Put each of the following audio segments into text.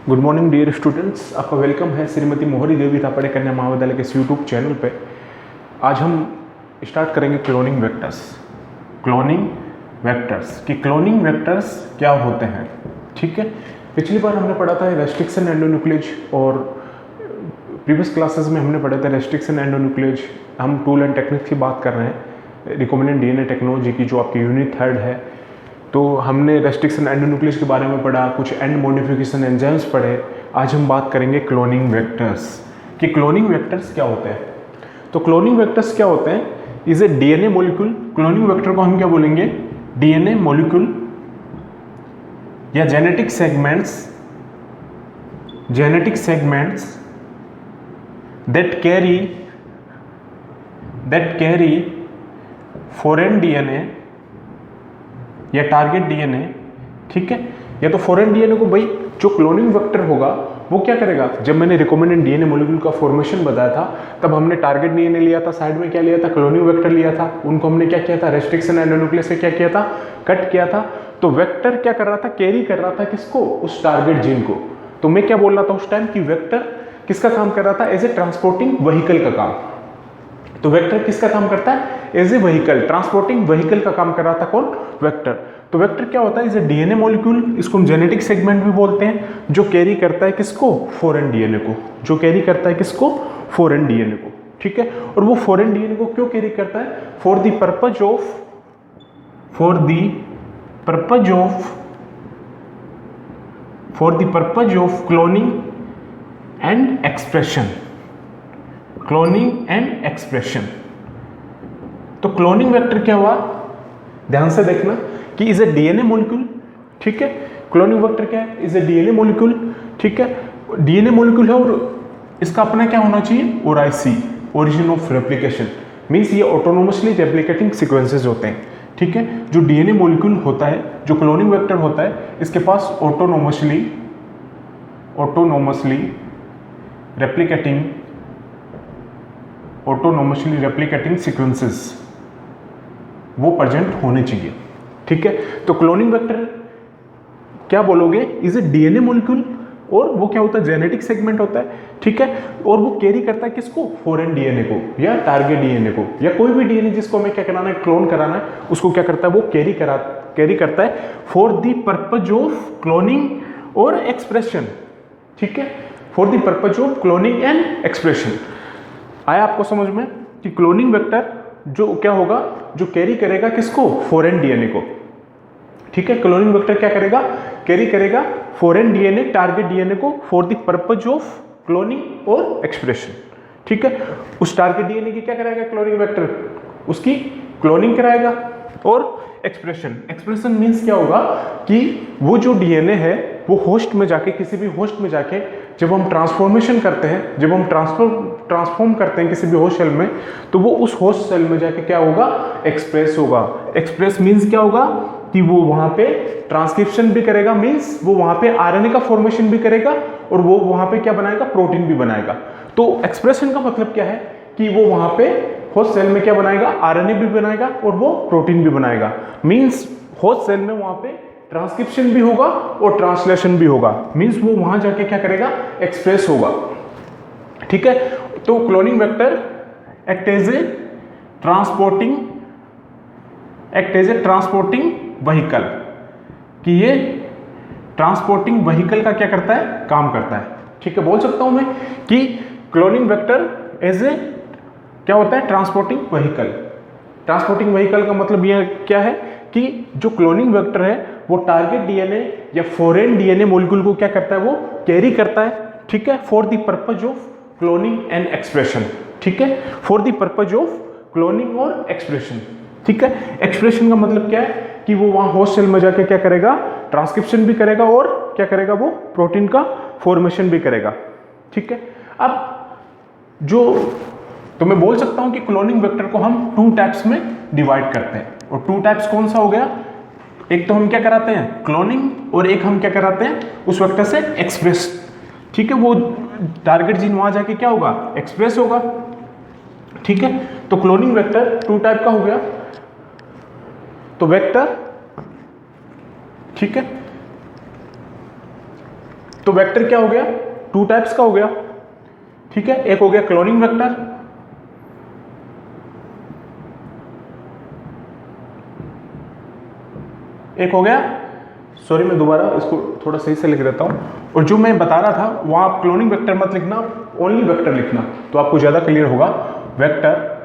Good morning dear students, आपका welcome है श्रीमती मोहरी देवी थापड़े कन्या महाविद्यालय के इस यूट्यूब चैनल पे। आज हम स्टार्ट करेंगे क्लोनिंग वेक्टर्स। क्लोनिंग वेक्टर्स कि क्लोनिंग वेक्टर्स क्या होते हैं। ठीक है, पिछली बार हमने पढ़ा था रेस्ट्रिक्शन एंडोन्यूक्लियेज और प्रीवियस क्लासेस में हमने पढ़ा था रेस्ट्रिक्शन एंडोन्यूक्लियेज। हम टूल एंड टेक्निक की बात कर रहे हैं रिकॉम्बिनेंट डीएनए टेक्नोलॉजी की, जो आपकी यूनिट 3 है। तो हमने रेस्ट्रिक्शन एंडोन्यूक्लियेज के बारे में पढ़ा, कुछ एंड मॉडिफिकेशन एंजाइम्स पढ़े। आज हम बात करेंगे क्लोनिंग वेक्टर्स कि क्लोनिंग वेक्टर्स क्या होते हैं। तो क्लोनिंग वेक्टर्स क्या होते हैं, is a DNA molecule. Cloning vector को हम क्या बोलेंगे, डीएनए मॉलिक्यूल या genetic segments that carry foreign DNA या टारगेट डीएनए। ठीक है, या तो फॉरेन डीएनए को भाई जो क्लोनिंग वेक्टर होगा वो क्या करेगा। जब मैंने रिकॉम्बिनेंट डीएनए मॉलिक्यूल का फॉर्मेशन बताया था तब हमने टारगेट डीएनए लिया था, साइड में क्या लिया था, क्लोनिंग वेक्टर लिया था। उनको हमने क्या किया था, रेस्ट्रिक्शन एंडोन्यूक्लियस से क्या किया था, कट किया था। तो वेक्टर क्या कर रहा था, कैरी कर रहा था किसको, उस टारगेट जीन को। तो मैं क्या बोल रहा था उस टाइम कि वेक्टर किसका काम कर रहा था, एज ए ट्रांसपोर्टिंग व्हीकल का काम। तो वेक्टर किसका काम करता है, as a vehicle, transporting vehicle का काम कर रहा था कौन, वेक्टर। तो वेक्टर क्या होता है, इज ए डीएनए मॉलिक्यूल, इसको हम जेनेटिक सेगमेंट भी बोलते हैं, जो कैरी करता है किसको, फॉरेन डीएनए को, जो कैरी करता है किसको, फॉरेन डीएनए को। ठीक है, और वो फॉरेन डीएनए को क्यों कैरी करता है, for the purpose of cloning and expression. तो क्लोनिंग वेक्टर क्या हुआ, ध्यान से देखना कि इज ए डीएनए मॉलिक्यूल। ठीक है, क्लोनिंग वेक्टर क्या है, इज ए डीएनए मॉलिक्यूल। ठीक है, डीएनए मॉलिक्यूल है और इसका अपना क्या होना चाहिए, ओआरआईसी, ओरिजिन ऑफ रेप्लिकेशन। मींस ये ऑटोनोमसली रेप्लिकेटिंग सीक्वेंसेस होते हैं। ठीक है, जो डीएनए मॉलिक्यूल होता है, जो क्लोनिंग वेक्टर होता है, इसके पास ऑटोनोमसली रेप्लिकेटिंग सीक्वेंसेस वो प्रेजेंट होने चाहिए। ठीक है, तो क्लोनिंग वेक्टर क्या बोलोगे, इज ए डीएनए मॉलिक्यूल, और वो क्या होता है, जेनेटिक सेगमेंट होता है। ठीक है, और वो कैरी करता है किसको, फॉरेन डीएनए को या टारगेट डीएनए को, या कोई भी डीएनए जिसको हमें क्या कराना है, क्लोन कराना है, उसको क्या करता है, वो कैरी करता है for the purpose of cloning और एक्सप्रेशन। ठीक है, for the purpose of cloning and expression. आया आपको समझ में कि क्लोनिंग वेक्टर जो क्या होगा, जो कैरी करेगा किसको, फॉरेन डीएनए को। ठीक है, क्लोनिंग वेक्टर क्या करेगा, कैरी करेगा फॉरेन डीएनए, टारगेट डीएनए को, for the purpose of cloning और एक्सप्रेशन। ठीक है, उस टारगेट डीएनए की क्या कराएगा क्लोनिंग वेक्टर, उसकी क्लोनिंग कराएगा और एक्सप्रेशन मींस क्या होगा कि वो जो डीएनए है वो होस्ट में जाके, किसी भी होस्ट में जाके जब हम ट्रांसफॉर्मेशन करते हैं, जब हम ट्रांसफॉर्म करते हैं किसी भी होस्ट सेल में, तो वो उस होस्ट सेल में जाके क्या होगा, एक्सप्रेस होगा। एक्सप्रेस मींस क्या होगा कि वो वहां पे ट्रांसक्रिप्शन भी करेगा, मींस वो वहां पे आरएनए का फॉर्मेशन भी करेगा और वो वहां पे क्या बनाएगा, प्रोटीन भी बनाएगा। तो एक्सप्रेशन का मतलब क्या है कि वो वहां पे होस्ट सेल में क्या बनाएगा, आरएनए भी बनाएगा और वो प्रोटीन भी बनाएगा। मींस होस्ट सेल में वहां पे ट्रांसक्रिप्शन भी होगा और ट्रांसलेशन भी होगा। मींस वो वहां जाके क्या करेगा, एक्सप्रेस होगा। ठीक है, तो cloning vector act as a transporting vehicle, कि ये ट्रांसपोर्टिंग व्हीकल का क्या करता है, काम करता है। ठीक है, बोल सकता हूं मैं कि क्लोनिंग वेक्टर एज ए क्या होता है, ट्रांसपोर्टिंग व्हीकल। ट्रांसपोर्टिंग व्हीकल का मतलब ये क्या है कि जो क्लोनिंग वेक्टर है वो टारगेट डीएनए या फॉरेन डीएनए मॉलिक्यूल को क्या करता है, वो कैरी करता है। ठीक है, for the purpose of cloning and expression. ठीक है, for the purpose of cloning और एक्सप्रेशन। ठीक है, एक्सप्रेशन का मतलब क्या है कि वो वहां होस्ट सेल में जाके क्या करेगा, ट्रांसक्रिप्शन भी करेगा और क्या करेगा, वो प्रोटीन का फॉर्मेशन भी करेगा। ठीक है, अब जो तो मैं बोल सकता हूं कि क्लोनिंग वेक्टर को हम 2 टाइप्स में डिवाइड करते हैं। और 2 टाइप्स कौन सा हो गया, एक तो हम क्या कराते हैं, क्लोनिंग, और एक हम क्या कराते हैं, उस वेक्टर से एक्सप्रेस। ठीक है, वो टारगेट जीन वहां जाके क्या होगा, एक्सप्रेस होगा। ठीक है, तो क्लोनिंग वेक्टर 2 टाइप का हो गया। तो वेक्टर, ठीक है, तो वेक्टर क्या हो गया, टू टाइप्स का हो गया, ठीक है। एक हो गया क्लोनिंग वेक्टर, एक हो गया, सॉरी मैं दोबारा इसको थोड़ा सही से लिख देता हूं, और जो मैं बता रहा था वहां आप क्लोनिंग वेक्टर मत लिखना, ओनली वेक्टर लिखना, तो आपको ज्यादा क्लियर होगा। वेक्टर,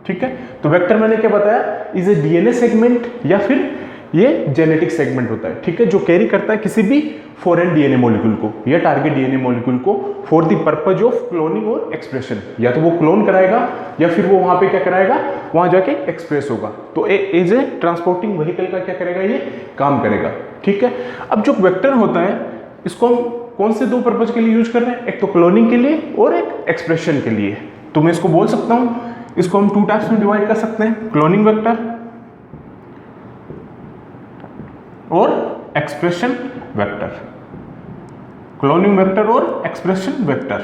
ठीक है। तो वेक्टर मैंने क्या बताया, इज ए डीएनए सेगमेंट या फिर ये जेनेटिक सेगमेंट होता है, ठीक है, जो कैरी करता है किसी भी फॉरेन डीएनए मॉलिक्यूल को या टारगेट डीएनए मॉलिक्यूल को for the purpose of cloning और एक्सप्रेशन। या तो वो क्लोन कराएगा या फिर वो वहां पे क्या कराएगा, वहां जाके एक्सप्रेस होगा। तो एज ए ट्रांसपोर्टिंग व्हीकल का क्या करेगा, ये काम करेगा, ठीक है। अब जो वेक्टर होता है इसको हम कौन से दो पर्पज के लिए यूज कर रहे हैं, एक तो क्लोनिंग के लिए और एक एक्सप्रेशन के लिए। तो मैं इसको बोल सकता हूं, इसको हम टू टाइप्स में डिवाइड कर सकते हैं, क्लोनिंग वेक्टर और एक्सप्रेशन वेक्टर, क्लोनिंग वेक्टर और एक्सप्रेशन वेक्टर,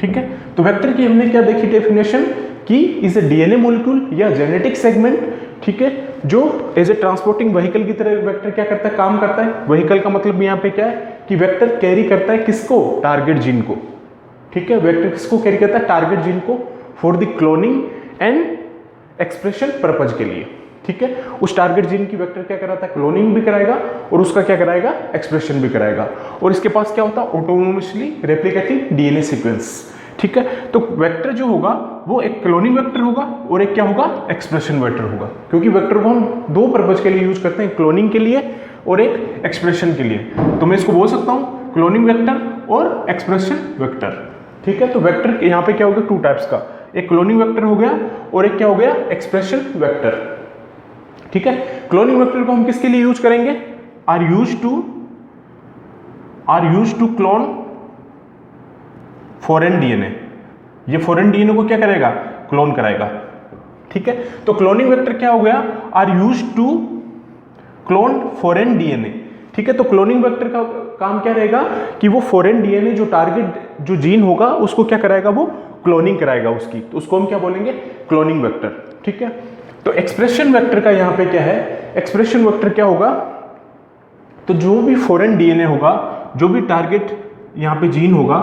ठीक है। तो वेक्टर की हमने क्या देखी डेफिनेशन, कि इज ए डीएनए मॉलिक्यूल या जेनेटिक सेगमेंट, ठीक है, जो एज ए ट्रांसपोर्टिंग व्हीकल की तरह वेक्टर क्या करता है, काम करता है। व्हीकल का मतलब यहाँ पे क्या है कि वेक्टर कैरी करता है किसको, टारगेट जीन को, ठीक है। वेक्टर किसको कैरी करता है, टारगेट जीन को for the cloning and expression purpose के लिए, ठीक है। उस टारगेट जीन की वेक्टर क्या कराता है, क्लोनिंग भी कराएगा और उसका क्या कराएगा, एक्सप्रेशन भी कराएगा। और इसके पास क्या होता है, ऑटोनोमसली रेप्लिकेटिंग डीएनए सीक्वेंस, ठीक है। तो वेक्टर जो होगा वो एक क्लोनिंग वेक्टर होगा और एक क्या होगा, एक्सप्रेशन वेक्टर होगा, क्योंकि वेक्टर को हम दो पर्पज के लिए यूज करते हैं, क्लोनिंग के लिए और एक एक्सप्रेशन के लिए। तो मैं इसको बोल सकता हूं क्लोनिंग वेक्टर और एक्सप्रेशन वेक्टर, ठीक है। तो वेक्टर यहाँ पे क्या हो गया, टू टाइप्स का, एक क्लोनिंग वेक्टर हो गया और एक क्या हो गया, एक्सप्रेशन वेक्टर, ठीक है। क्लोनिंग वेक्टर को हम किसके लिए यूज करेंगे, are use to clone foreign DNA. ये फॉरेन डीएनए को क्या करेगा, क्लोन कराएगा, ठीक है। तो क्लोनिंग वेक्टर क्या हो गया, are use to clone foreign DNA, ठीक है। तो क्लोनिंग वेक्टर का काम क्या रहेगा कि वो फॉरेन डीएनए जो टारगेट जो जीन होगा उसको क्या कराएगा, वो क्लोनिंग कराएगा उसकी, तो उसको हम क्या बोलेंगे, क्लोनिंग वेक्टर, ठीक है। तो एक्सप्रेशन वेक्टर का यहां पे क्या है, एक्सप्रेशन वेक्टर क्या होगा, तो जो भी फॉरेन डीएनए होगा, जो भी टारगेट यहां पे जीन होगा,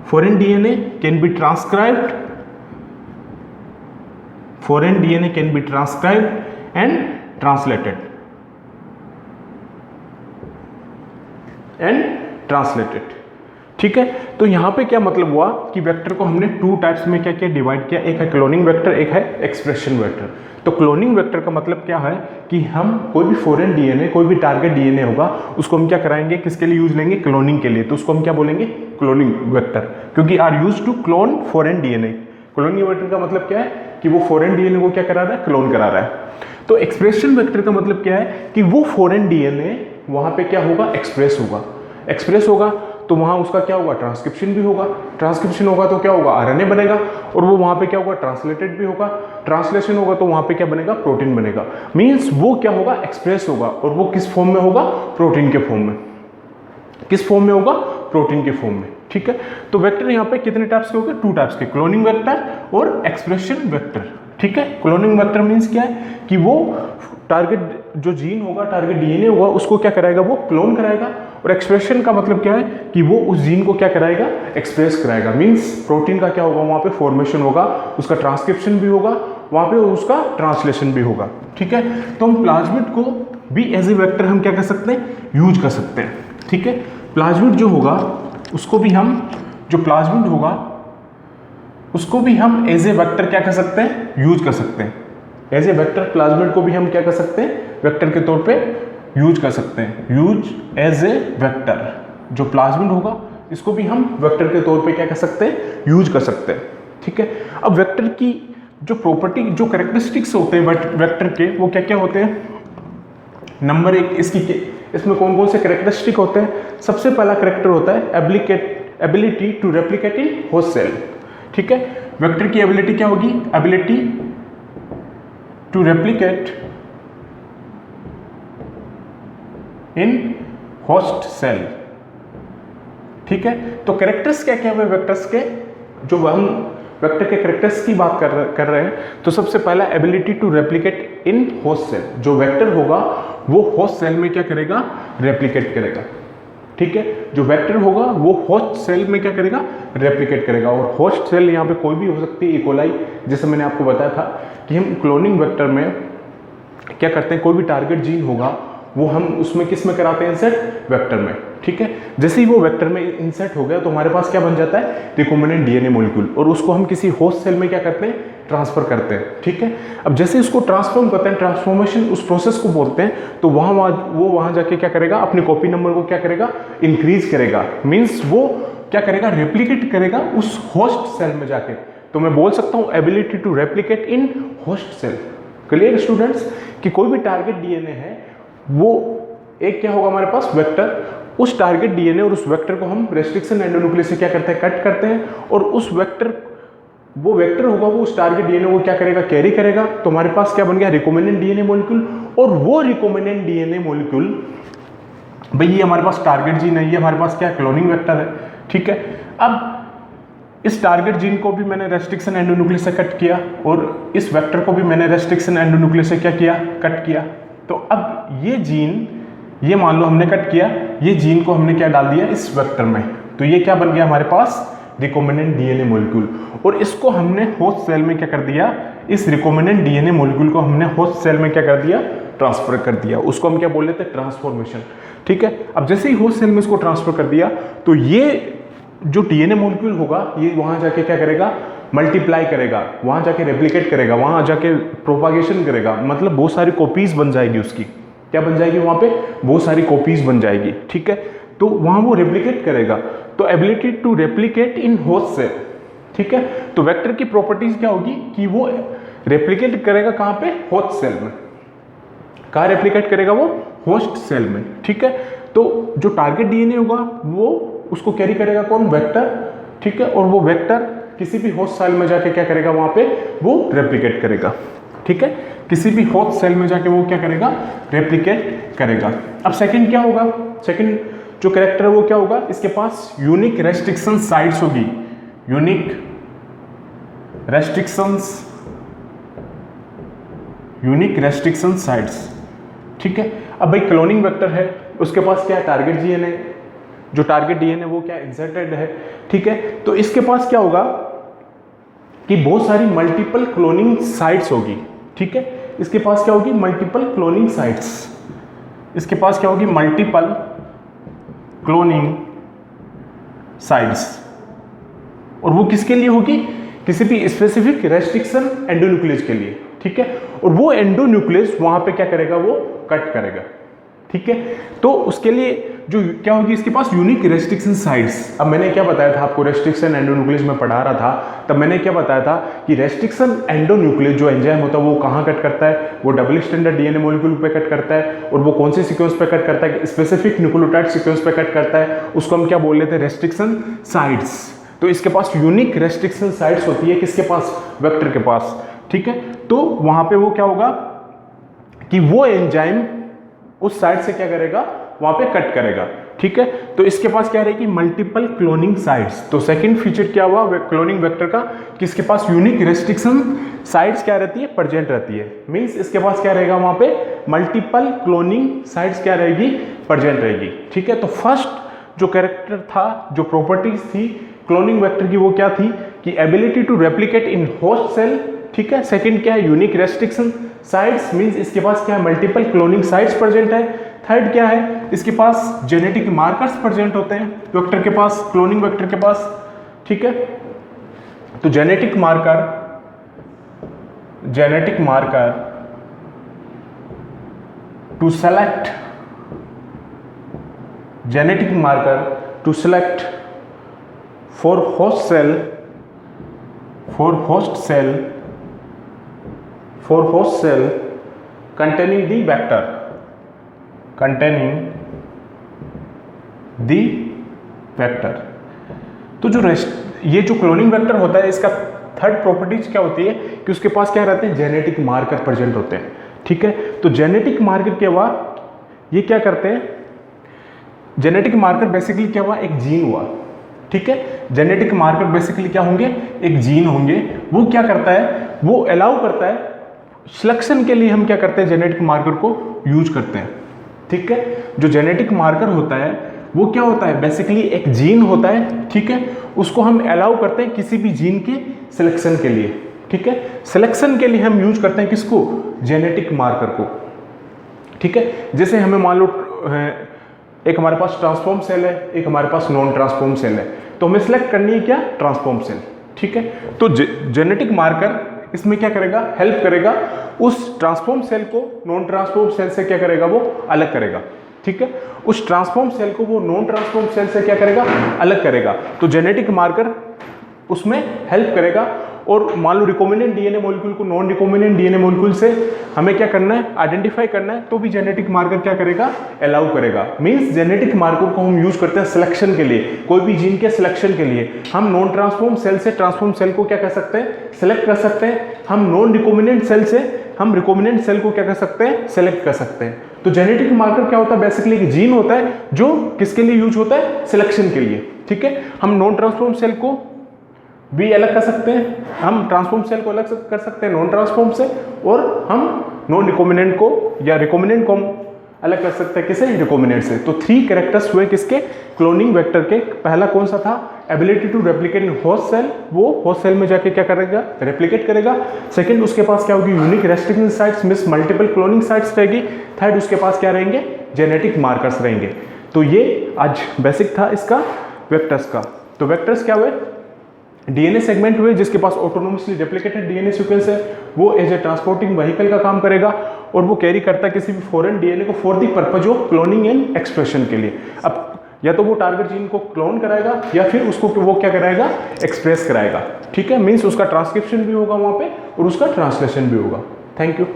foreign DNA can be transcribed, foreign DNA can be transcribed and translated ठीक है। तो यहां पे क्या मतलब हुआ कि वेक्टर को हमने टू टाइप्स में क्या क्या डिवाइड किया, एक है क्लोनिंग वेक्टर, एक है एक्सप्रेशन वेक्टर। तो क्लोनिंग वेक्टर का मतलब क्या है कि हम कोई भी फॉरेन डीएनए, कोई भी टारगेट डीएनए होगा, उसको हम क्या कराएंगे, किसके लिए यूज लेंगे, क्लोनिंग के लिए, तो उसको हम क्या बोलेंगे, क्लोनिंग वेक्टर, क्योंकि are use to clone foreign DNA. Cloning vector का मतलब क्या है कि वो फॉरेन डीएनए को क्या करा रहा है, क्लोन करा रहा है। तो एक्सप्रेशन वेक्टर का मतलब क्या है कि वो फॉरेन डीएनए वहां पे क्या होगा, एक्सप्रेस होगा, एक्सप्रेस होगा तो वहां उसका क्या होगा, ट्रांसक्रिप्शन भी होगा, ट्रांसक्रिप्शन होगा तो क्या होगा, आरएनए बनेगा, और वो वहां पे क्या होगा, ट्रांसलेटेड भी होगा, ट्रांसलेशन होगा तो वहां पे क्या बनेगा, प्रोटीन बनेगा। मींस वो क्या होगा, एक्सप्रेस होगा, और वो किस फॉर्म में होगा, प्रोटीन के फॉर्म में। किस फॉर्म में होगा, प्रोटीन के फॉर्म में, ठीक है। तो वेक्टर यहाँ पे कितने टाइप्स के हो गए, टू टाइप्स के, क्लोनिंग वेक्टर और एक्सप्रेशन वेक्टर, ठीक है। क्लोनिंग वेक्टर मींस क्या है कि वो टारगेट जो जीन होगा, टारगेट डीएनए होगा, उसको क्या कराएगा, वो क्लोन कराएगा। और एक्सप्रेशन का मतलब क्या है कि वो उस जीन को क्या कराएगा, एक्सप्रेस कराएगा। मींस प्रोटीन का क्या होगा, वहां पे फॉर्मेशन होगा, उसका ट्रांसक्रिप्शन भी होगा, वहां पे उसका ट्रांसलेशन भी होगा, ठीक है। तो हम प्लाज्मिड को भी एज ए वेक्टर हम क्या कर सकते हैं, यूज कर सकते हैं, ठीक है। प्लाज्मिड जो होगा उसको भी हम, जो प्लाज्मिड होगा उसको भी हम एज ए वेक्टर क्या कर सकते हैं, यूज कर सकते हैं। एज ए वेक्टर प्लाज्मिड को भी हम क्या कर सकते हैं, वेक्टर के तौर पे यूज कर सकते हैं, यूज एज ए वेक्टर। जो प्लाज्मिड होगा इसको भी हम वेक्टर के तौर पे क्या कर सकते हैं, यूज कर सकते हैं, ठीक है। अब वेक्टर की जो प्रॉपर्टी, जो कैरेक्टरिस्टिक्स होते हैं वेक्टर के, वो क्या क्या होते हैं। नंबर एक, इसमें कौन कौन से कैरेक्टरिस्टिक होते हैं। सबसे पहला कैरेक्टर होता है ability to replicate in host cell, ठीक है। वेक्टर की एबिलिटी क्या होगी, ability to replicate in host cell, ठीक है। तो कैरेक्टर्स क्या क्या हुए वेक्टर्स के, जो हम वेक्टर के कैरेक्टर्स की बात कर रहे हैं, तो सबसे पहला ability to replicate in host cell. जो वेक्टर होगा वो होस्ट सेल में क्या करेगा, रेप्लिकेट करेगा, ठीक है। जो वेक्टर होगा वो होस्ट सेल में क्या करेगा, रेप्लिकेट करेगा। और होस्ट सेल यहाँ पे कोई भी हो सकती है, इकोलाई, जैसे मैंने आपको बताया था कि हम क्लोनिंग वेक्टर में क्या करते हैं, कोई भी टारगेट जीन होगा वो हम उसमें किस में कराते हैं, इंसर्ट, वेक्टर में, ठीक है। जैसे ही वो वेक्टर में इंसर्ट हो गया तो हमारे पास क्या बन जाता है, रिकॉम्बिनेंट डीएनए मॉलिक्यूल, और उसको हम किसी होस्ट सेल में क्या करते हैं, ट्रांसफर करते हैं, ठीक है। अब जैसे इसको ट्रांसफॉर्म करते हैं, ट्रांसफॉर्मेशन उस प्रोसेस को बोलते हैं, तो वहाँ जाके क्या करेगा, अपने कॉपी नंबर को क्या करेगा, इंक्रीज करेगा। मीन्स वो क्या करेगा, रेप्लिकेट करेगा उस होस्ट सेल में जाके। तो मैं बोल सकता हूँ ability to replicate in host cell. Clear students, कि कोई भी टारगेट डीएनए है वो एक क्या होगा हमारे पास, वेक्टर, उस टारगेट डीएनए और उस वेक्टर को हम रेस्ट्रिक्शन एंडोन्यूक्लियस से क्या करते हैं, कट करते हैं, और उस वेक्टर, वो वेक्टर होगा वो उस टारगेट डीएनए को क्या करेगा, कैरी करेगा। तो हमारे पास क्या बन गया, रिकॉम्बिनेंट डीएनए मॉलिक्यूल। और वो रिकॉम्बिनेंट डीएनए मॉलिक्यूल, भाई ये हमारे पास टारगेट जीन है, ये हमारे पास क्या क्लोनिंग वेक्टर है, ठीक है। अब इस टारगेट जीन को भी मैंने रेस्ट्रिक्शन एंडोन्यूक्लियस से कट किया, और इस वेक्टर को भी मैंने रेस्ट्रिक्शन एंडोन्यूक्लियस से क्या किया, कट किया। तो अब ये जीन, ये मान लो हमने कट किया, ये जीन को हमने क्या डाल दिया इस वेक्टर में, तो ये क्या बन गया हमारे पास, रिकॉम्बिनेंट डीएनए मॉलिक्यूल। और इसको हमने होस्ट सेल में क्या कर दिया, इस रिकॉम्बिनेंट डीएनए मॉलिक्यूल को हमने होस्ट सेल में क्या कर दिया, ट्रांसफर कर दिया। उसको हम क्या बोल लेते हैं, ट्रांसफॉर्मेशन, ठीक है। अब जैसे ही होस्ट सेल में इसको ट्रांसफर कर दिया, तो ये जो डीएनए मॉलिक्यूल होगा ये वहां जाके क्या करेगा, मल्टीप्लाई करेगा, वहां जाके रेप्लिकेट करेगा, वहां जाके प्रोपागेशन करेगा, मतलब बहुत सारी कॉपीज बन जाएगी उसकी, क्या बन जाएगी, वहां पे बहुत सारी कॉपीज बन जाएगी, ठीक है। तो वहां वो रेप्लिकेट करेगा। तो ability to replicate in host cell, ठीक है। तो वेक्टर की प्रॉपर्टीज क्या होगी कि वो रेप्लिकेट करेगा कहां पे, होस्ट सेल में। कहां रेप्लिकेट करेगा वो, होस्ट सेल में, ठीक है। तो जो टारगेट डीएनए होगा वो उसको कैरी करेगा कौन, वेक्टर, ठीक है। और वो वेक्टर किसी भी होस्ट सेल में जाके क्या करेगा, वहां पे वो रेप्लिकेट करेगा, ठीक है। किसी भी होस्ट सेल में जाके वो क्या करेगा, रेप्लिकेट करेगा। अब सेकंड क्या होगा, सेकंड जो कैरेक्टर है वो क्या होगा, इसके पास यूनिक रेस्ट्रिक्शन साइट्स होगी, यूनिक रेस्ट्रिक्शन साइट्स, ठीक है। अब भाई क्लोनिंग वेक्टर है, उसके पास क्या है, टारगेट जीएन है, जो टारगेट डीएनए वो क्या इंसर्टेड है, ठीक है। तो इसके पास क्या होगा कि बहुत सारी मल्टीपल क्लोनिंग साइट्स होगी, ठीक है। इसके पास क्या होगी, मल्टीपल क्लोनिंग साइट्स, इसके पास क्या होगी, मल्टीपल क्लोनिंग साइट्स। और वो किसके लिए होगी, किसी भी स्पेसिफिक रेस्ट्रिक्शन एंडोन्यूक्लियस के लिए, ठीक है। और वो एंडोन्यूक्लियस वहां पे क्या करेगा, वो कट करेगा, ठीक है। तो उसके लिए जो क्या होगी, इसके पास यूनिक रेस्ट्रिक्शन साइट्स। अब मैंने क्या बताया था आपको, रेस्ट्रिक्शन एंडोन्यूक्लियस में पढ़ा रहा था, तब मैंने क्या बताया था कि रेस्ट्रिक्शन एंडोन्यूक्लियस जो एंजाइम होता है वो कहाँ कट करता है, वो डबल स्टैंडर्ड डीएनए मॉलिक्यूल पे कट करता है। और वो कौन से सीक्वेंस पे कट करता है, स्पेसिफिक न्यूक्लियोटाइड सीक्वेंस पे कट करता है, उसको हम क्या बोल लेते हैं, रेस्ट्रिक्शन साइट्स। तो इसके पास यूनिक रेस्ट्रिक्शन साइट्स होती है, किसके पास, वेक्टर के पास, ठीक है। तो वहां पे वो क्या होगा कि वो एंजाइम उस साइड से क्या करेगा, वहां पे कट करेगा, ठीक है। तो इसके पास क्या रहेगी, मल्टीपल क्लोनिंग साइट्स। तो सेकंड फीचर क्या हुआ क्लोनिंग वेक्टर का, कि इसके पास यूनिक रेस्ट्रिक्शन साइट्स क्या रहती है, प्रेजेंट रहती है। मींस इसके पास क्या रहेगा, वहां पे मल्टीपल क्लोनिंग साइट्स क्या रहेगी, प्रेजेंट रहेगी, ठीक है। तो फर्स्ट जो कैरेक्टर था, जो प्रॉपर्टीज थी क्लोनिंग वेक्टर की, वो क्या थी कि ability to replicate in host cell, ठीक है। सेकंड क्या है, यूनिक रेस्ट्रिक्शन साइट्स, मींस इसके पास क्या है, मल्टीपल क्लोनिंग साइट्स प्रेजेंट है। थर्ड क्या है, इसके पास जेनेटिक मार्कर्स प्रेजेंट होते हैं वेक्टर के पास, क्लोनिंग वेक्टर के पास, ठीक है। तो genetic marker to select for host cell containing the vector, तो ये जो क्लोनिंग वेक्टर होता है, इसका थर्ड प्रॉपर्टीज क्या होती है कि उसके पास क्या रहते हैं, जेनेटिक मार्कर प्रेजेंट होते हैं, ठीक है। तो जेनेटिक मार्कर के बाद ये क्या करते हैं, जेनेटिक मार्कर बेसिकली क्या हुआ, एक जीन हुआ, ठीक है। जेनेटिक मार्कर बेसिकली क्या होंगे, एक जीन होंगे। वो क्या करता है, वो अलाउ करता है सिलेक्शन के लिए, हम क्या करते हैं, जेनेटिक मार्कर को यूज करते हैं, ठीक है। जो जेनेटिक मार्कर होता है वो क्या होता है, बेसिकली एक जीन होता है, ठीक है, उसको हम अलाउ करते हैं किसी भी जीन के सिलेक्शन के लिए, ठीक है। सिलेक्शन के लिए हम यूज करते हैं किसको, जेनेटिक मार्कर को, ठीक है। जैसे हमें मान लो एक हमारे पास ट्रांसफॉर्म सेल है, एक हमारे पास नॉन ट्रांसफॉर्म सेल है, तो हमें सेलेक्ट करनी है क्या, ट्रांसफॉर्म सेल, ठीक है। तो जेनेटिक मार्कर इसमें क्या करेगा, हेल्प करेगा, उस ट्रांसफॉर्म सेल को नॉन ट्रांसफॉर्म सेल से क्या करेगा, वो अलग करेगा, ठीक है। उस ट्रांसफॉर्म सेल को वो नॉन ट्रांसफॉर्म सेल से क्या करेगा, अलग करेगा। तो जेनेटिक मार्कर उसमें हेल्प करेगा। और मान लो रिकॉम्बिनेंट डीएनए मॉलिक्यूल को नॉन रिकॉम्बिनेंट डीएनए मॉलिक्यूल से हमें क्या करना है, आइडेंटिफाई करना है, तो भी जेनेटिक मार्कर क्या करेगा, अलाउ करेगा। मींस जेनेटिक मार्कर को हम यूज करते हैं सिलेक्शन के लिए, कोई भी जीन के सिलेक्शन के लिए। हम नॉन ट्रांसफॉर्म सेल से ट्रांसफॉर्म सेल को क्या कर सकते हैं, सिलेक्ट कर सकते हैं। हम नॉन रिकॉम्बिनेंट सेल से हम रिकॉम्बिनेंट सेल को क्या कर सकते हैं, सेलेक्ट कर सकते हैं। तो जेनेटिक मार्कर क्या होता है, बेसिकली एक जीन होता है जो किसके लिए यूज होता है, सिलेक्शन के लिए, ठीक है। हम नॉन ट्रांसफॉर्म सेल को भी अलग कर सकते हैं, हम ट्रांसफॉर्म सेल को अलग कर सकते हैं नॉन ट्रांसफॉर्म से, और हम नॉन रिकॉम्बिनेंट को या रिकॉम्बिनेंट को हम अलग कर सकते हैं किसे, रिकॉम्बिनेंट से। तो 3 कैरेक्टर्स हुए किसके, क्लोनिंग वेक्टर के। पहला कौन सा था, ability to replicate in host cell, वो होस्ट सेल में जाके क्या करेगा, रेप्लिकेट करेगा। सेकंड, उसके पास क्या होगी, unique restriction sites, miss multiple cloning sites रहेगी। थर्ड, उसके पास क्या रहेंगे, जेनेटिक मार्कर्स रहेंगे। तो ये आज बेसिक था इसका वेक्टर्स का। तो वेक्टर्स क्या हुए, डीएनए सेगमेंट हुए जिसके पास ऑटोनोमसली रेप्लिकेटेड डीएनए सीक्वेंस है, वो एज ए ट्रांसपोर्टिंग व्हीकल का काम करेगा, और वो कैरी करता है किसी भी फॉरेन डीएनए को for the purpose of cloning and expression के लिए। अब या तो वो टारगेट जीन को क्लोन कराएगा या फिर उसको वो क्या कराएगा, एक्सप्रेस कराएगा, ठीक है। मीन्स उसका ट्रांसक्रिप्शन भी होगा वहाँ पे और उसका ट्रांसलेशन भी होगा। Thank you.